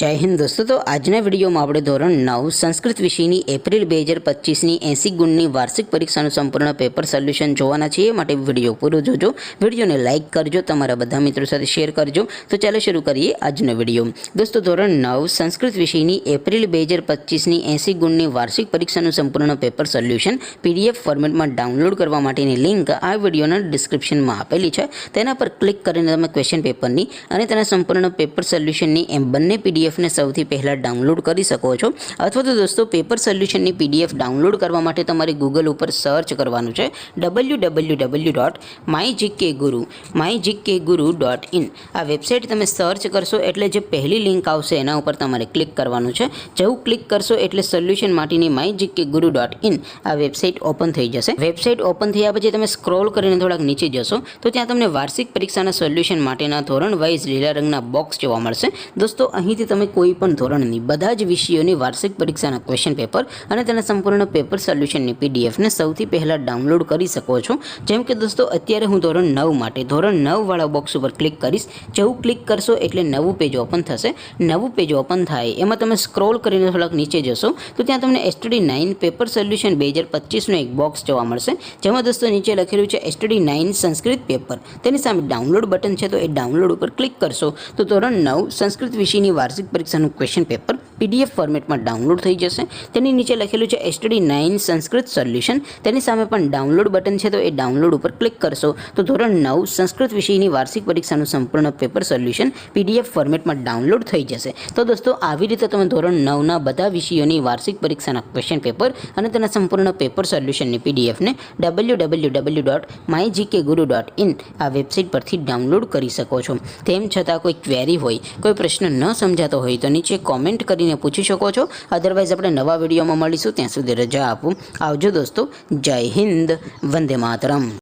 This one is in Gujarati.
जय हिंद दोस्तों। तो आजना विडियो में આપણે ધોરણ 9 સંસ્કૃત વિષયની એપ્રિલ 2025ની 80 ગુણની વાર્ષિક પરીક્ષાનું સંપૂર્ણ પેપર સોલ્યુશન જોવાના છે। એ માટે વિડિયો પૂરો જોજો, વિડિયોને લાઈક કરજો, તમારા બધા મિત્રો સાથે શેર કરજો। તો ચાલો શરૂ કરીએ આજનો વિડિયો। દોસ્તો ધોરણ 9 સંસ્કૃત વિષયની એપ્રિલ 2025ની 80 ગુણની વાર્ષિક પરીક્ષાનું સંપૂર્ણ પેપર સોલ્યુશન પીડીએફ ફોર્મેટમાં ડાઉનલોડ કરવા માટેની લિંક આ વિડિયોના ડિસ્ક્રિપ્શનમાં આપેલી છે। તેના પર ક્લિક કરીને તમે ક્વેશ્ચન પેપરની અને તેના સંપૂર્ણ પેપર સોલ્યુશનની એમ બંને પીડીએફ ने સૌથી પહેલા ડાઉનલોડ કરી શકો છો। અથવા તો દોસ્તો પેપર સોલ્યુશનની પીડીએફ ડાઉનલોડ કરવા માટે તમારે ગૂગલ ઉપર સર્ચ કરવાનું છે www.mygkguru.in। આ વેબસાઇટ તમે સર્ચ કરશો એટલે જે પહેલી લિંક આવશે એના ઉપર તમારે ક્લિક કરવાનું છે। જેવું ક્લિક કરશો એટલે સોલ્યુશન માટેની mygkguru.in આ વેબસાઇટ ઓપન થઈ જશે। વેબસાઇટ ઓપન થયા પછી તમે સ્ક્રોલ કરીને થોડાક નીચે જશો તો ત્યાં તમને વાર્ષિક પરીક્ષાના સોલ્યુશન માટેના ધોરણ વાઇઝ લીલા રંગના બોક્સ જોવા મળશે। દોસ્તો અહીંથી તમે કોઈપણ ધોરણની બધા જ વિષયોની વાર્ષિક પરીક્ષાના ક્વેશ્ચન પેપર અને તેના સંપૂર્ણ પેપર સોલ્યુશનની પીડીએફને સૌથી પહેલાં ડાઉનલોડ કરી શકો છો। જેમ કે દોસ્તો અત્યારે હું ધોરણ 9 માટે ધોરણ 9 વાળા બોક્સ ઉપર ક્લિક કરીશ। જેવું ક્લિક કરશો એટલે નવું પેજ ઓપન થશે। નવું પેજ ઓપન થાય એમાં તમે સ્ક્રોલ કરીને થોડાક નીચે જશો તો ત્યાં તમને STD 9 પેપર સોલ્યુશન 2025નું એક બોક્સ જોવા મળશે। જેમાં દોસ્તો નીચે લખેલું છે STD 9 સંસ્કૃત પેપર। તેની સામે ડાઉનલોડ બટન છે, તો એ ડાઉનલોડ ઉપર ક્લિક કરશો તો ધોરણ 9 સંસ્કૃત વિષયની વાર્ષિક પરીક્ષાનું ક્વેશ્ચન પેપર પીડીએફ ફોર્મેટમાં ડાઉનલોડ થઈ જશે। તેની નીચે લખેલું છે STD 9 સંસ્કૃત સોલ્યુશન। તેની સામે પણ ડાઉનલોડ બટન છે, તો એ ડાઉનલોડ ઉપર ક્લિક કરશો તો ધોરણ 9 સંસ્કૃત વિષયની વાર્ષિક પરીક્ષાનું સંપૂર્ણ પેપર સોલ્યુશન પીડીએફ ફોર્મેટમાં ડાઉનલોડ થઈ જશે। તો દોસ્તો આવી રીતે તમે ધોરણ 9ના બધા વિષયોની વાર્ષિક પરીક્ષાના ક્વેશ્ચન પેપર અને તેના સંપૂર્ણ પેપર સોલ્યુશનની પીડીએફને www.mygkguru.in આ વેબસાઇટ પરથી ડાઉનલોડ કરી શકો છો। તેમ છતાં કોઈ ક્વેરી હોય, કોઈ પ્રશ્ન ન સમજાતો હોય તો નીચે કોમેન્ટ કરીને પૂછી શકો છો। અધરવાઇઝ આપણે નવા વિડીયોમાં મળીશું, ત્યાં સુધી રજા આપું। આવજો દોસ્તો। જય હિન્દ, વંદે માતરમ।